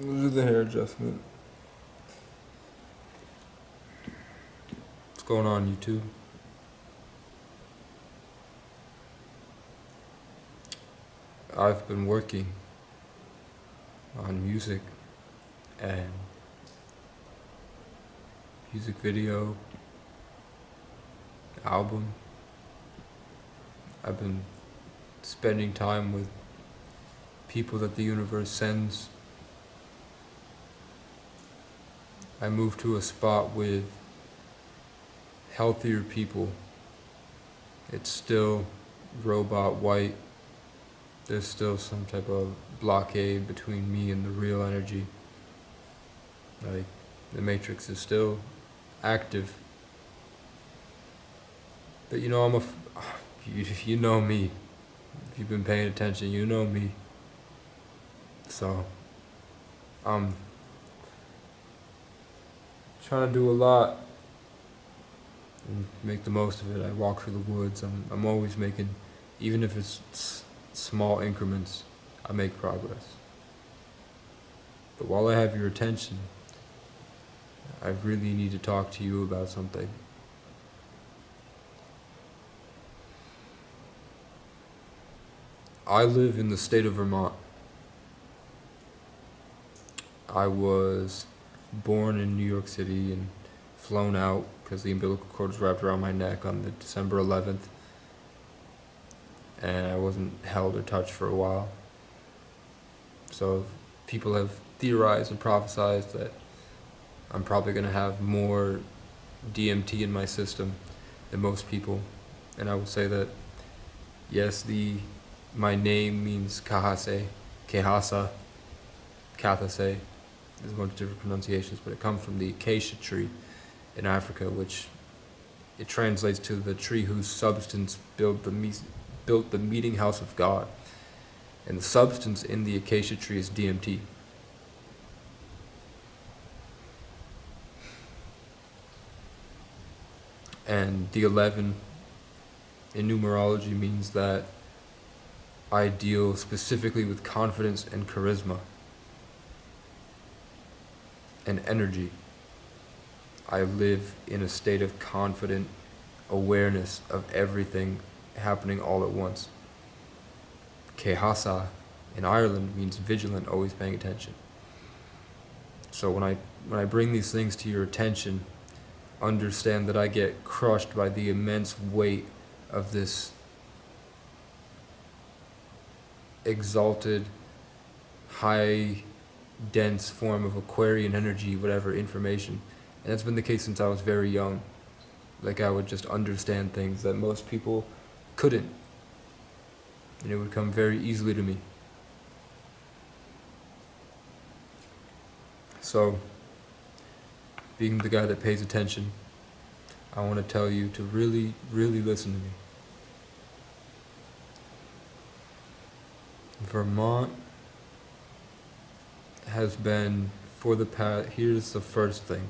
We'll do the hair adjustment. What's going on, YouTube? I've been working on music and music video, album. I've been spending time with people that the universe sends. I moved to a spot with healthier people. It's still robot white. There's still some type of blockade between me and the real energy. Like, the matrix is still active. But you know, you know me. If you've been paying attention, you know me. So, I'm trying to do a lot and make the most of it. I walk through the woods. I'm always making, even if it's small increments, I make progress. But while I have your attention, I really need to talk to you about something. I live in the state of Vermont. I was born in New York City and flown out because the umbilical cord was wrapped around my neck on the December 11th, and I wasn't held or touched for a while. So people have theorized and prophesized that I'm probably going to have more DMT in my system than most people, and I would say that yes, my name means Kahase, Kehasa, Kathase. There's a bunch of different pronunciations, but it comes from the acacia tree in Africa, which it translates to the tree whose substance built the meeting house of God. And the substance in the acacia tree is DMT. And the 11 in numerology means that I deal specifically with confidence and charisma and energy. I live in a state of confident awareness of everything happening all at once. Kehasa in Ireland means vigilant, always paying attention. So when I bring these things to your attention, understand that I get crushed by the immense weight of this exalted, high, dense form of Aquarian energy, whatever, information. And that's been the case since I was very young. Like, I would just understand things that most people couldn't. And it would come very easily to me. So, being the guy that pays attention, I want to tell you to really, really listen to me. Vermont has been, for the past, here's the first thing,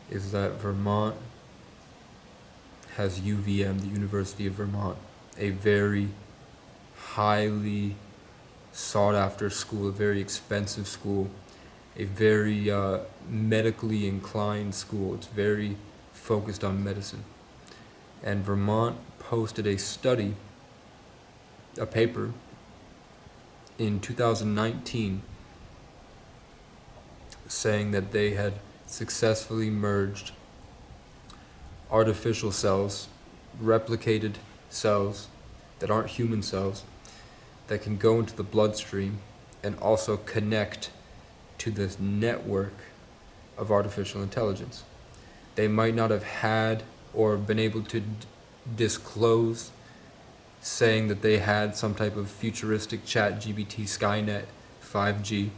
is that Vermont has UVM, the University of Vermont, a very highly sought after school, a very expensive school, a very medically inclined school. It's very focused on medicine. And Vermont posted a study, a paper, in 2019 saying that they had successfully merged artificial cells, replicated cells that aren't human cells, that can go into the bloodstream and also connect to this network of artificial intelligence. They might not have had or been able to disclose saying that they had some type of futuristic ChatGPT Skynet 5G.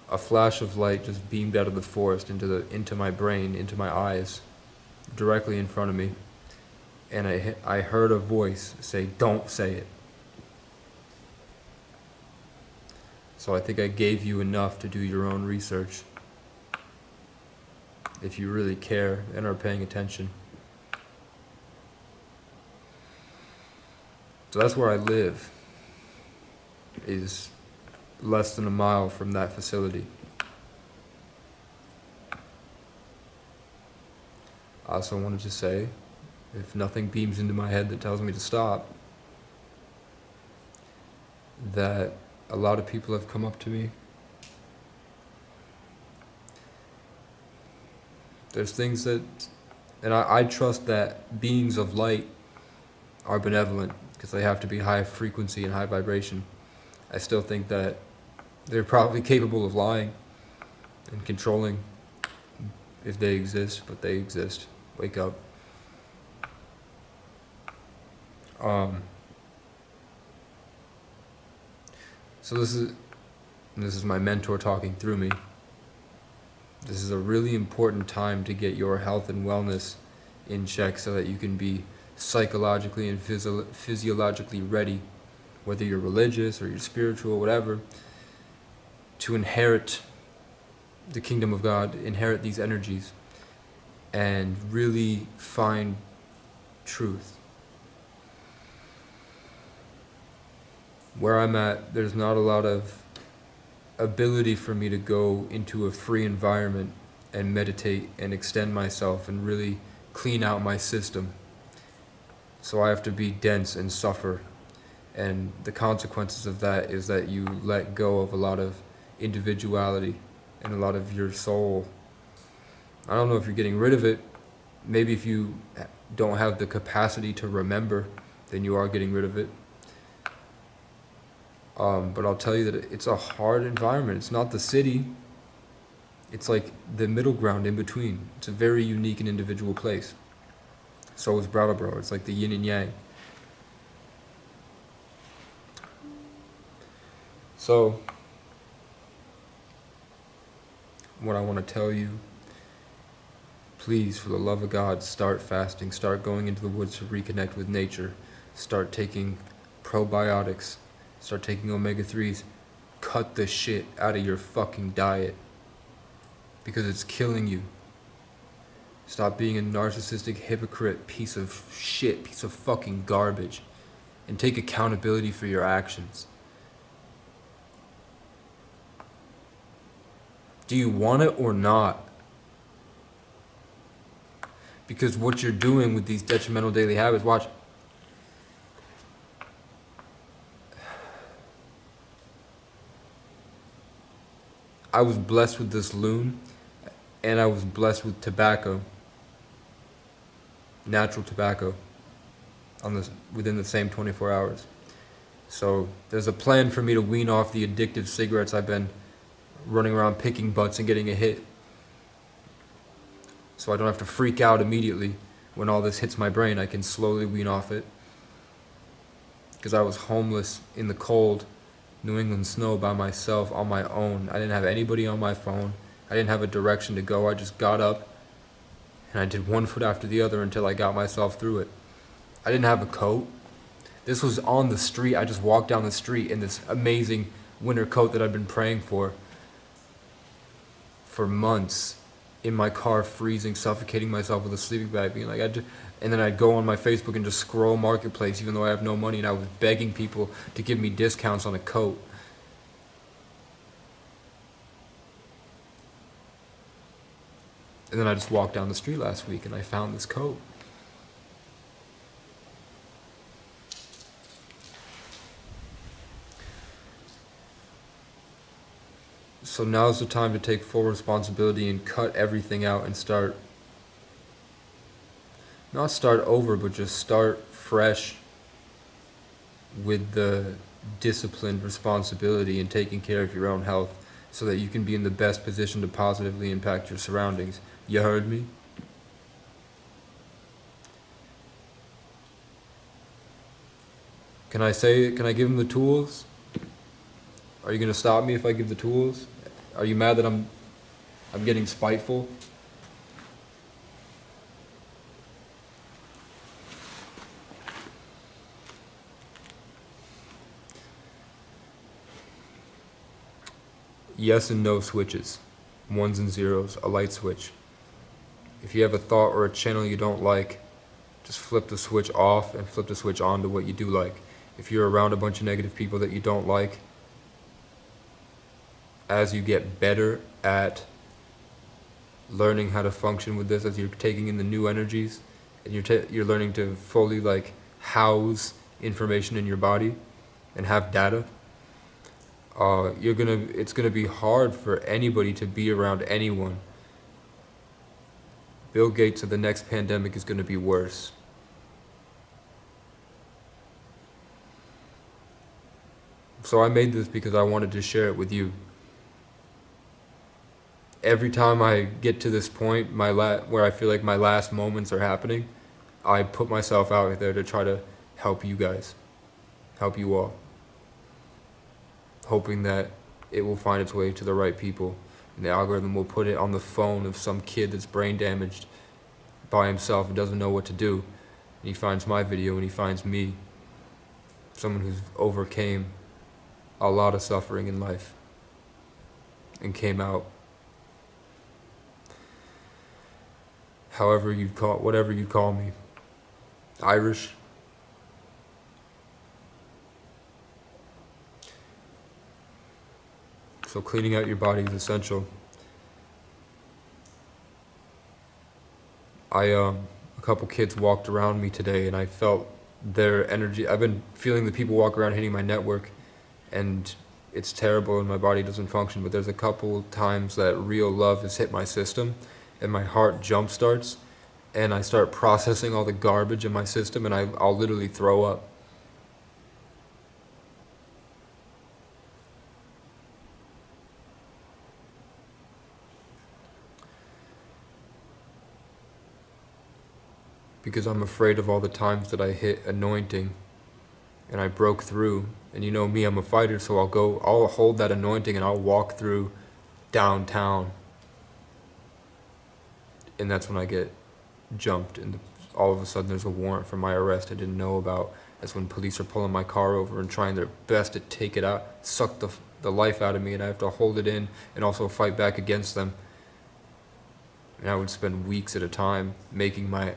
A flash of light just beamed out of the forest into my brain, into my eyes, directly in front of me. And I heard a voice say, "Don't say it." So I think I gave you enough to do your own research, if you really care and are paying attention. So that's where I live, is less than a mile from that facility. I also wanted to say, if nothing beams into my head that tells me to stop, that a lot of people have come up to me. There's things that, and I trust that beings of light are benevolent, because they have to be high frequency and high vibration. I still think that they're probably capable of lying and controlling, if they exist, but they exist. Wake up. So this is my mentor talking through me. This is a really important time to get your health and wellness in check so that you can be psychologically and physiologically ready, whether you're religious or you're spiritual, whatever, to inherit the kingdom of God, inherit these energies, and really find truth. Where I'm at, there's not a lot of ability for me to go into a free environment and meditate and extend myself and really clean out my system. So I have to be dense and suffer. And the consequences of that is that you let go of a lot of individuality and a lot of your soul. I don't know if you're getting rid of it. Maybe if you don't have the capacity to remember, then you are getting rid of it. But I'll tell you that it's a hard environment. It's not the city. It's like the middle ground in between. It's a very unique and individual place. So is Brattleboro. It's like the yin and yang. So, what I want to tell you, please, for the love of God, start fasting. Start going into the woods to reconnect with nature. Start taking probiotics. Start taking omega-3s. Cut the shit out of your fucking diet, because it's killing you. Stop being a narcissistic hypocrite piece of shit, piece of fucking garbage, and take accountability for your actions. Do you want it or not? Because what you're doing with these detrimental daily habits, watch. I was blessed with this loom, and I was blessed with tobacco, natural tobacco, within the same 24 hours. So there's a plan for me to wean off the addictive cigarettes I've been running around picking butts and getting a hit, so I don't have to freak out immediately when all this hits my brain. I can slowly wean off it, because I was homeless in the cold New England snow by myself on my own. I didn't have anybody on my phone. I didn't have a direction to go. I just got up and I did one foot after the other until I got myself through it. I didn't have a coat. This was on the street. I just walked down the street in this amazing winter coat that I've been praying for months, in my car, freezing, suffocating myself with a sleeping bag, being like, and then I'd go on my Facebook and just scroll Marketplace, even though I have no money, and I was begging people to give me discounts on a coat. And then I just walked down the street last week and I found this coat. So now's the time to take full responsibility and cut everything out and not start over, but just start fresh with the disciplined responsibility and taking care of your own health, so that you can be in the best position to positively impact your surroundings. You heard me? Can I give him the tools? Are you going to stop me if I give the tools? Are you mad that I'm getting spiteful? yes and no switches, ones and zeros, a light switch. If you have a thought or a channel you don't like, just flip the switch off and flip the switch on to what you do like. If you're around a bunch of negative people that you don't like, as you get better at learning how to function with this, as you're taking in the new energies, and you're learning to fully like house information in your body and have data, it's gonna be hard for anybody to be around anyone. Bill Gates said the next pandemic is gonna be worse. So I made this because I wanted to share it with you. Every time I get to this point, where I feel like my last moments are happening, I put myself out there to try to help you guys, help you all, hoping that it will find its way to the right people, and the algorithm will put it on the phone of some kid that's brain damaged by himself and doesn't know what to do, and he finds my video and he finds me, someone who's overcame a lot of suffering in life and came out, whatever you call me, Irish. So cleaning out your body is essential. A couple kids walked around me today and I felt their energy. I've been feeling the people walk around hitting my network, and it's terrible and my body doesn't function, but there's a couple times that real love has hit my system and my heart jump starts and I start processing all the garbage in my system and I'll literally throw up. Because I'm afraid of all the times that I hit anointing and I broke through. And you know me, I'm a fighter, so I'll hold that anointing and I'll walk through downtown. And that's when I get jumped and all of a sudden there's a warrant for my arrest I didn't know about. That's when police are pulling my car over and trying their best to take it out, suck the life out of me, and I have to hold it in and also fight back against them. And I would spend weeks at a time making my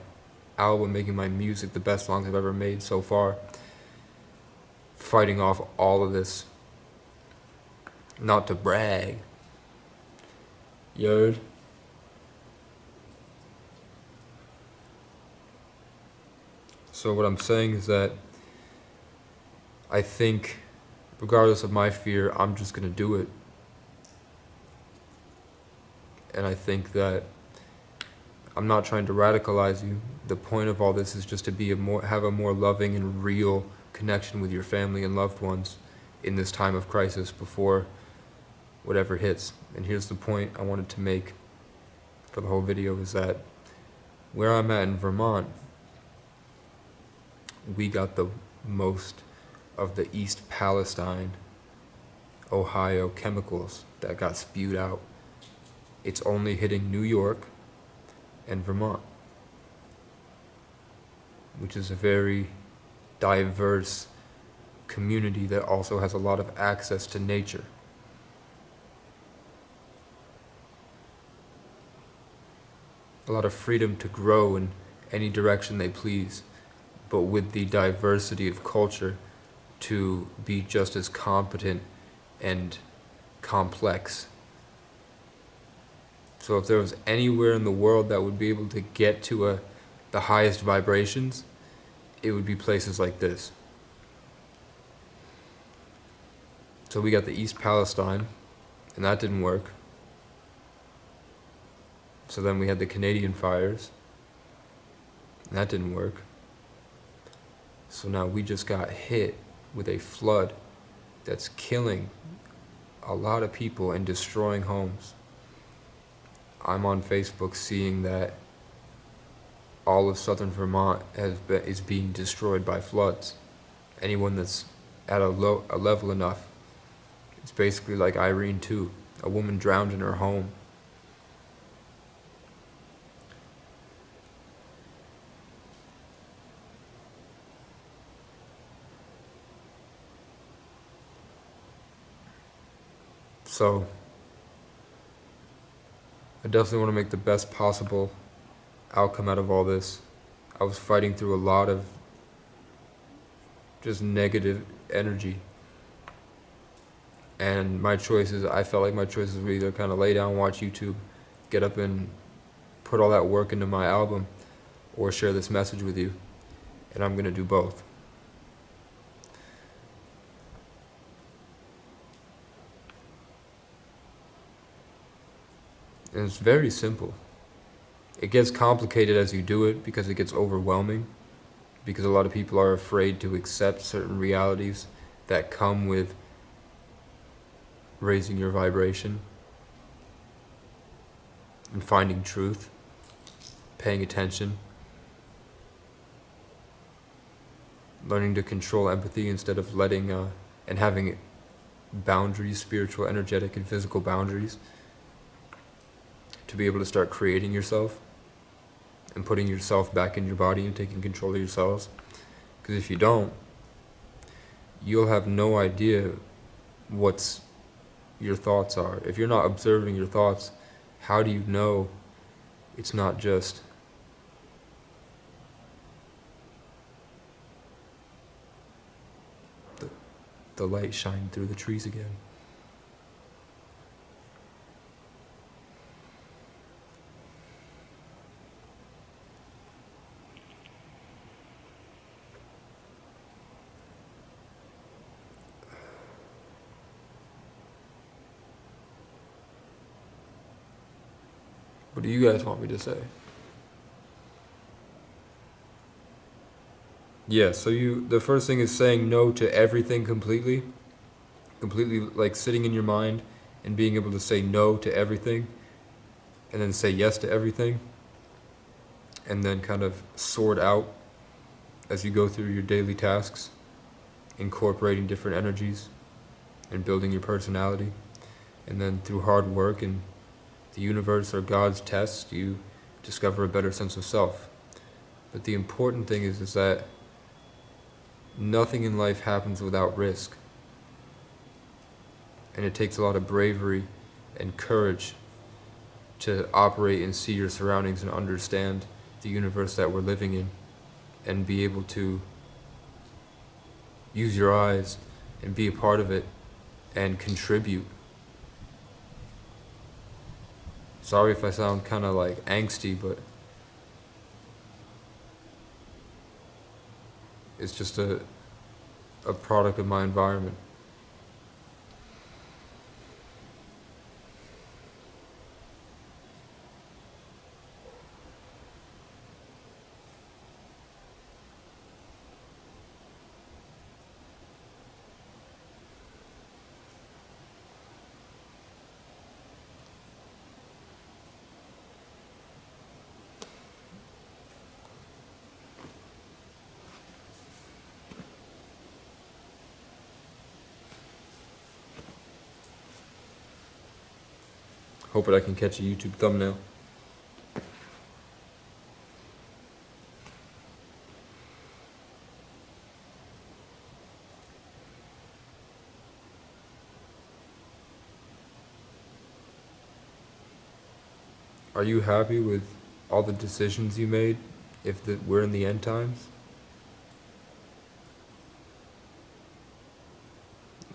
album, making my music, the best songs I've ever made so far, fighting off all of this. Not to brag. Yard. So what I'm saying is that I think, regardless of my fear, I'm just gonna do it. And I think that I'm not trying to radicalize you. The point of all this is just to have a more loving and real connection with your family and loved ones in this time of crisis before whatever hits. And here's the point I wanted to make for the whole video, is that where I'm at in Vermont, we got the most of the East Palestine, Ohio chemicals that got spewed out. It's only hitting New York and Vermont, which is a very diverse community that also has a lot of access to nature. A lot of freedom to grow in any direction they please, but with the diversity of culture to be just as competent and complex. So if there was anywhere in the world that would be able to get to the highest vibrations, it would be places like this. So we got the East Palestine, and that didn't work. So then we had the Canadian fires, and that didn't work. So now we just got hit with a flood that's killing a lot of people and destroying homes. I'm on Facebook seeing that all of southern Vermont is being destroyed by floods. Anyone that's at a level enough, it's basically like Irene 2, a woman drowned in her home. So I definitely want to make the best possible outcome out of all this. I was fighting through a lot of just negative energy. And my choices, I felt like my choices were either kind of lay down, watch YouTube, get up and put all that work into my album, or share this message with you. And I'm going to do both. And it's very simple. It gets complicated as you do it because it gets overwhelming, because a lot of people are afraid to accept certain realities that come with raising your vibration and finding truth, paying attention, learning to control empathy instead of letting and having boundaries, spiritual, energetic, and physical boundaries, to be able to start creating yourself and putting yourself back in your body and taking control of yourselves. Because if you don't, you'll have no idea what your thoughts are. If you're not observing your thoughts, how do you know it's not just the light shining through the trees again? What do you guys want me to say? Yeah, so the first thing is saying no to everything completely. Completely, like sitting in your mind and being able to say no to everything and then say yes to everything, and then kind of sort out as you go through your daily tasks, incorporating different energies and building your personality. And then through hard work and the universe or God's test, you discover a better sense of self. But the important thing is that nothing in life happens without risk. And it takes a lot of bravery and courage to operate and see your surroundings and understand the universe that we're living in, and be able to use your eyes and be a part of it and contribute. Sorry if I sound kind of like angsty, but it's just a product of my environment. Hope that I can catch a YouTube thumbnail. Are you happy with all the decisions you made if we're in the end times?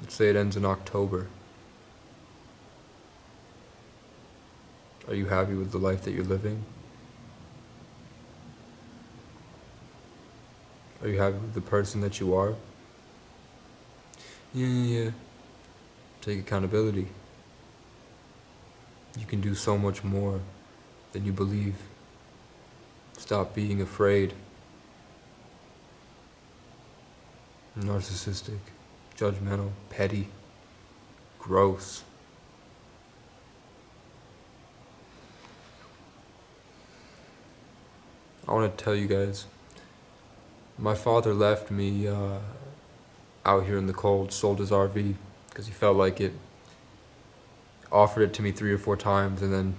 Let's say it ends in October. Are you happy with the life that you're living? Are you happy with the person that you are? Yeah. Take accountability. You can do so much more than you believe. Stop being afraid, narcissistic, judgmental, petty, gross. I want to tell you guys, my father left me out here in the cold, sold his RV because he felt like it, offered it to me 3 or 4 times, and then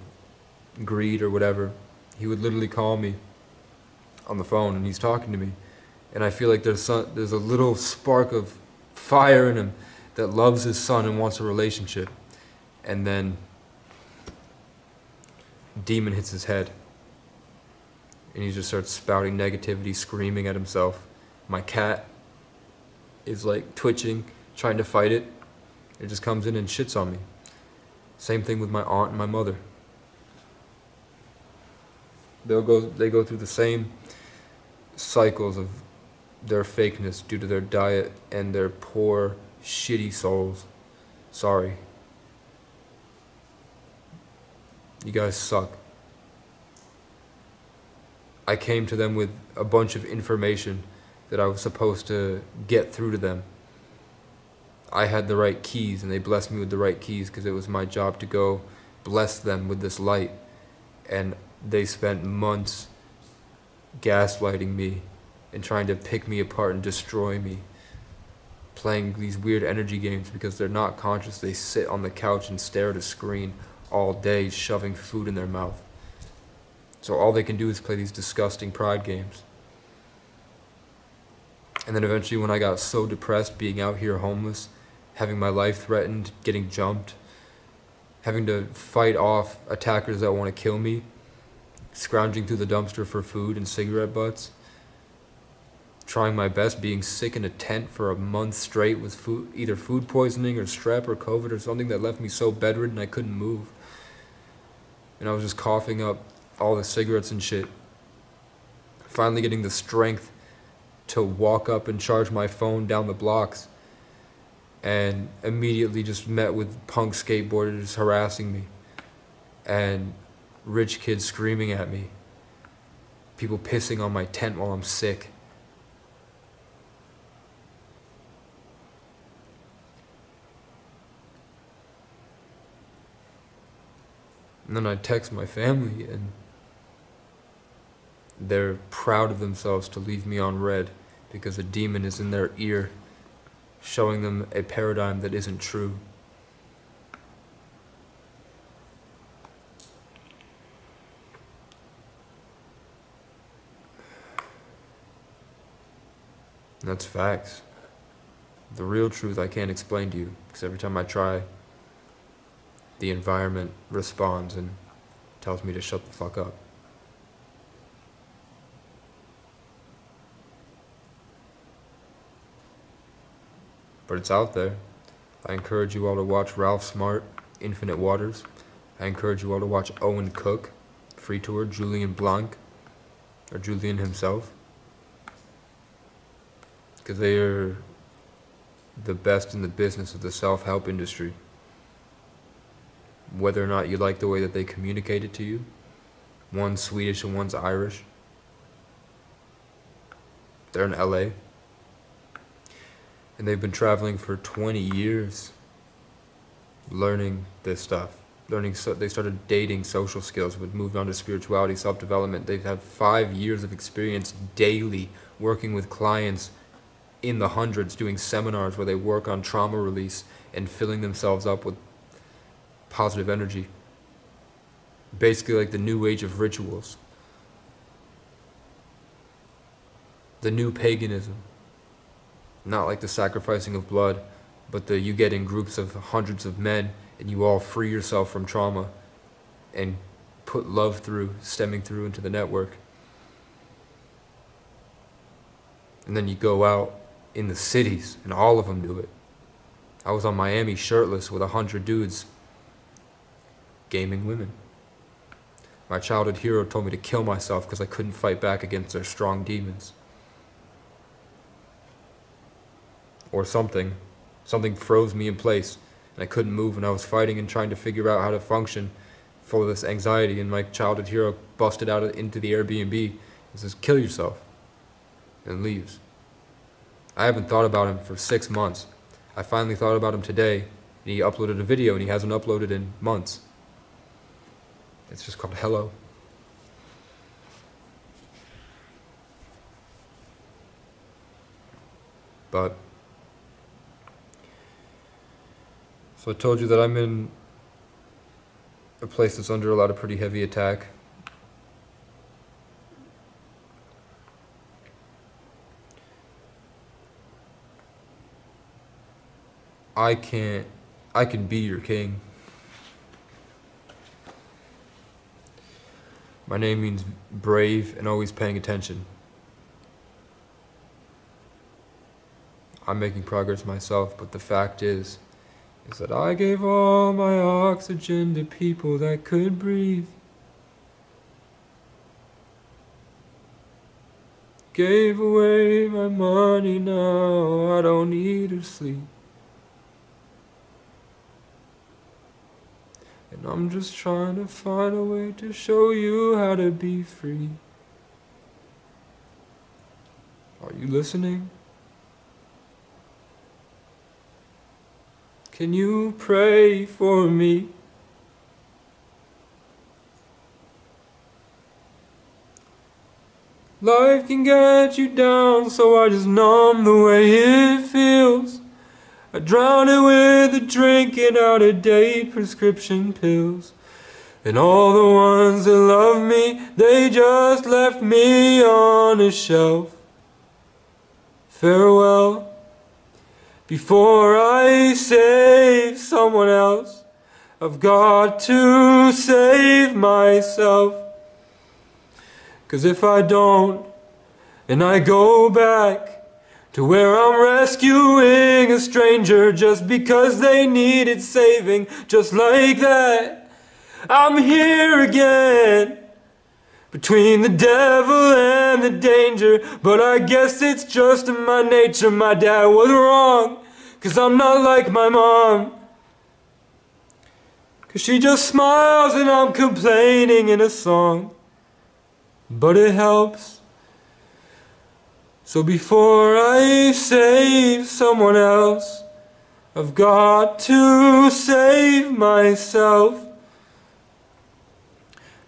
greed or whatever, he would literally call me on the phone and he's talking to me, and I feel like there's a little spark of fire in him that loves his son and wants a relationship. And then demon hits his head, and he just starts spouting negativity, screaming at himself. My cat is like twitching, trying to fight it. It just comes in and shits on me. Same thing with my aunt and my mother. They go through the same cycles of their fakeness due to their diet and their poor, shitty souls. Sorry. You guys suck. I came to them with a bunch of information that I was supposed to get through to them. I had the right keys, and they blessed me with the right keys because it was my job to go bless them with this light. And they spent months gaslighting me and trying to pick me apart and destroy me, playing these weird energy games because they're not conscious. They sit on the couch and stare at a screen all day, shoving food in their mouth. So all they can do is play these disgusting pride games. And then eventually when I got so depressed being out here homeless, having my life threatened, getting jumped, having to fight off attackers that want to kill me, scrounging through the dumpster for food and cigarette butts, trying my best, being sick in a tent for a month straight with food, either food poisoning or strep or COVID or something that left me so bedridden I couldn't move. And I was just coughing up all the cigarettes and shit. Finally getting the strength to walk up and charge my phone down the blocks, and immediately just met with punk skateboarders harassing me and rich kids screaming at me, people pissing on my tent while I'm sick. And then I text my family and they're proud of themselves to leave me on red because a demon is in their ear showing them a paradigm that isn't true. And that's facts. The real truth I can't explain to you because every time I try, the environment responds and tells me to shut the fuck up. But it's out there. I encourage you all to watch Ralph Smart, Infinite Waters. I encourage you all to watch Owen Cook, Free Tour, Julian Blanc, or Julian himself. Because they are the best in the business of the self-help industry. Whether or not you like the way that they communicate it to you, one's Swedish and one's Irish. They're in LA. And they've been traveling for 20 years learning this stuff. They started dating social skills, but moved on to spirituality, self-development. They've had 5 years of experience daily working with clients in the hundreds, doing seminars where they work on trauma release and filling themselves up with positive energy. Basically like the new age of rituals. The new paganism. Not like the sacrificing of blood, but you get in groups of hundreds of men and you all free yourself from trauma and put love through, stemming through into the network. And then you go out in the cities and all of them do it. I was on Miami shirtless with 100 dudes gaming women. My childhood hero told me to kill myself because I couldn't fight back against their strong demons. Or something froze me in place and I couldn't move, and I was fighting and trying to figure out how to function full of this anxiety, and my childhood hero busted out into the Airbnb and says, kill yourself, and leaves. I haven't thought about him for 6 months. I finally thought about him today, and he uploaded a video and he hasn't uploaded in months. It's just called Hello. But so I told you that I'm in a place that's under a lot of pretty heavy attack. I can be your king. My name means brave and always paying attention. I'm making progress myself, but the fact is that I gave all my oxygen to people that could breathe. Gave away my money, now I don't need to sleep. And I'm just trying to find a way to show you how to be free. Are you listening? Can you pray for me? Life can get you down, so I just numb the way it feels. I drown it with a drink and out-of-date prescription pills. And all the ones that love me, they just left me on a shelf. Farewell. Before I save someone else, I've got to save myself. 'Cause if I don't, and I go back to where I'm rescuing a stranger just because they needed saving, just like that, I'm here again, between the devil and the danger. But I guess it's just in my nature. My dad was wrong, 'cause I'm not like my mom. 'Cause she just smiles and I'm complaining in a song. But it helps. So before I save someone else, I've got to save myself.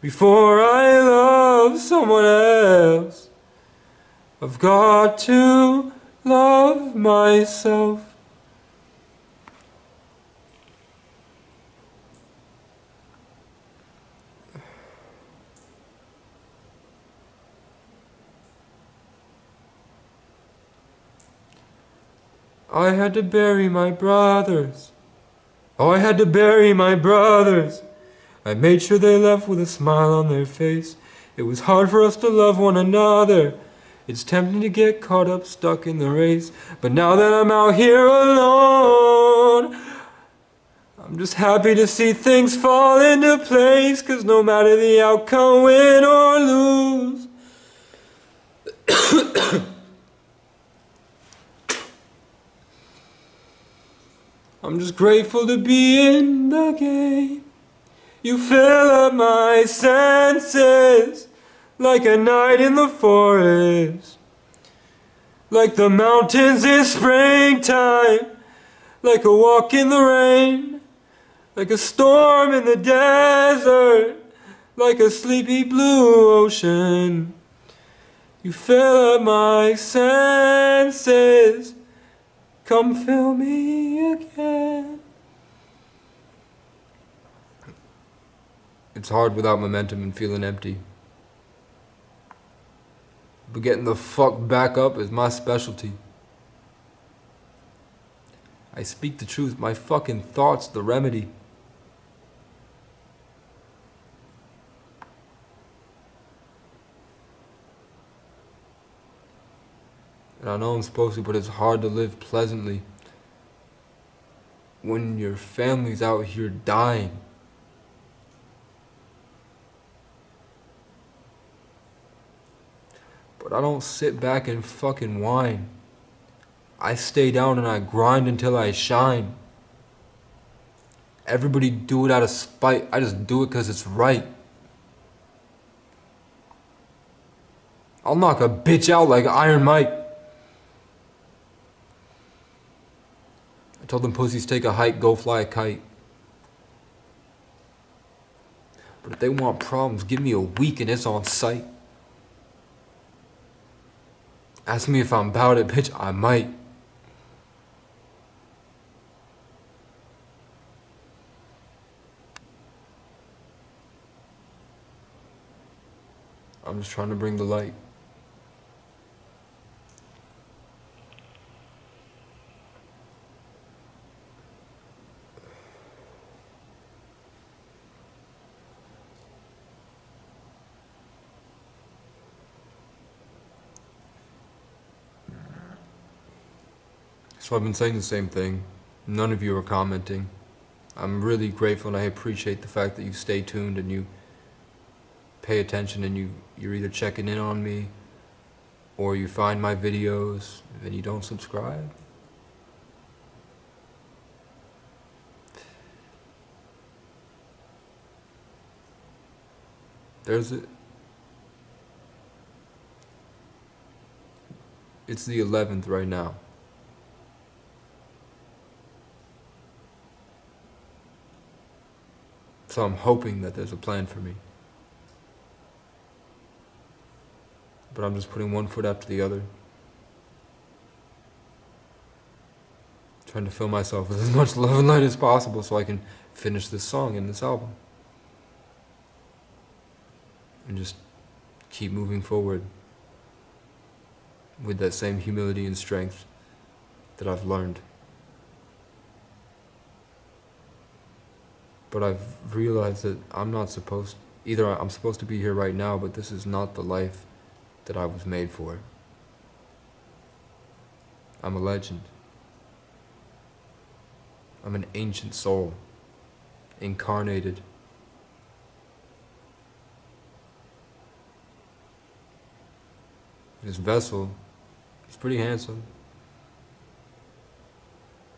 Before I love someone else, I've got to love myself. I had to bury my brothers. Oh, I had to bury my brothers. I made sure they left with a smile on their face. It was hard for us to love one another. It's tempting to get caught up, stuck in the race. But now that I'm out here alone, I'm just happy to see things fall into place. 'Cause no matter the outcome, win or lose, I'm just grateful to be in the game. You fill up my senses like a night in the forest, like the mountains in springtime, like a walk in the rain, like a storm in the desert, like a sleepy blue ocean. You fill up my senses, come fill me again. It's hard without momentum and feeling empty. But getting the fuck back up is my specialty. I speak the truth, my fucking thoughts the remedy. And I know I'm supposed to, but it's hard to live pleasantly when your family's out here dying. But I don't sit back and fucking whine. I stay down and I grind until I shine. Everybody do it out of spite. I just do it 'cause it's right. I'll knock a bitch out like Iron Mike. I told them pussies take a hike, go fly a kite. But if they want problems, give me a week and it's on sight. Ask me if I'm about it, bitch, I might. I'm just trying to bring the light. So I've been saying the same thing. None of you are commenting. I'm really grateful and I appreciate the fact that you stay tuned and you pay attention and you're either checking in on me or you find my videos and you don't subscribe. It's the 11th right now. So I'm hoping that there's a plan for me. But I'm just putting one foot after the other. Trying to fill myself with as much love and light as possible so I can finish this song and this album. And just keep moving forward with that same humility and strength that I've learned. But I've realized that I'm supposed to be here right now, but this is not the life that I was made for. I'm a legend. I'm an ancient soul, incarnated. This vessel is pretty handsome.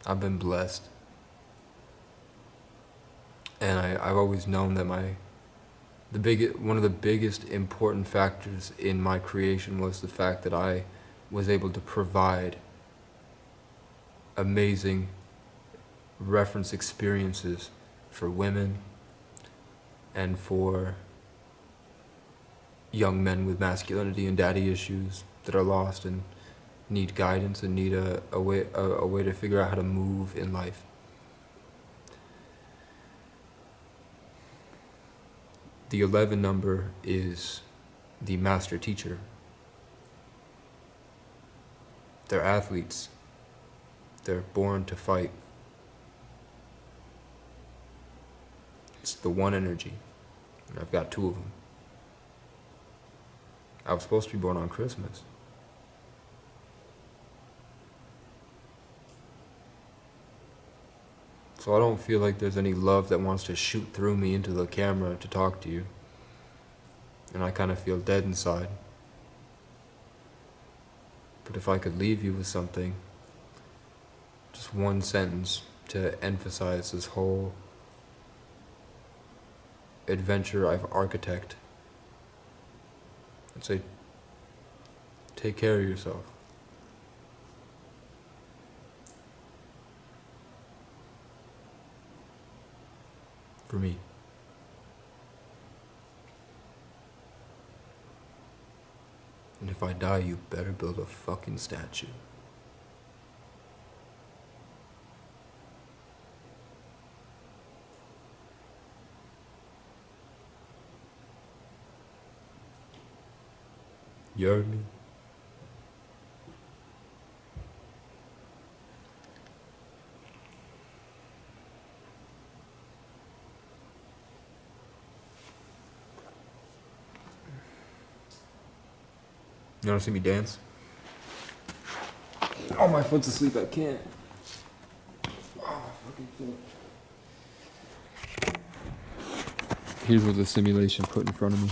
I've been blessed. And I've always known that one of the biggest important factors in my creation was the fact that I was able to provide amazing reference experiences for women and for young men with masculinity and daddy issues that are lost and need guidance and need a way to figure out how to move in life. The 11 number is the master teacher. They're athletes. They're born to fight. It's the one energy. And I've got two of them. I was supposed to be born on Christmas. So I don't feel like there's any love that wants to shoot through me into the camera to talk to you. And I kind of feel dead inside. But if I could leave you with something, just one sentence to emphasize this whole adventure I've architected, I'd say, take care of yourself. For me. And if I die, you better build a fucking statue. You heard me? You wanna see me dance? Oh, my foot's asleep, I can't. Oh, fucking foot. Here's what the simulation put in front of me.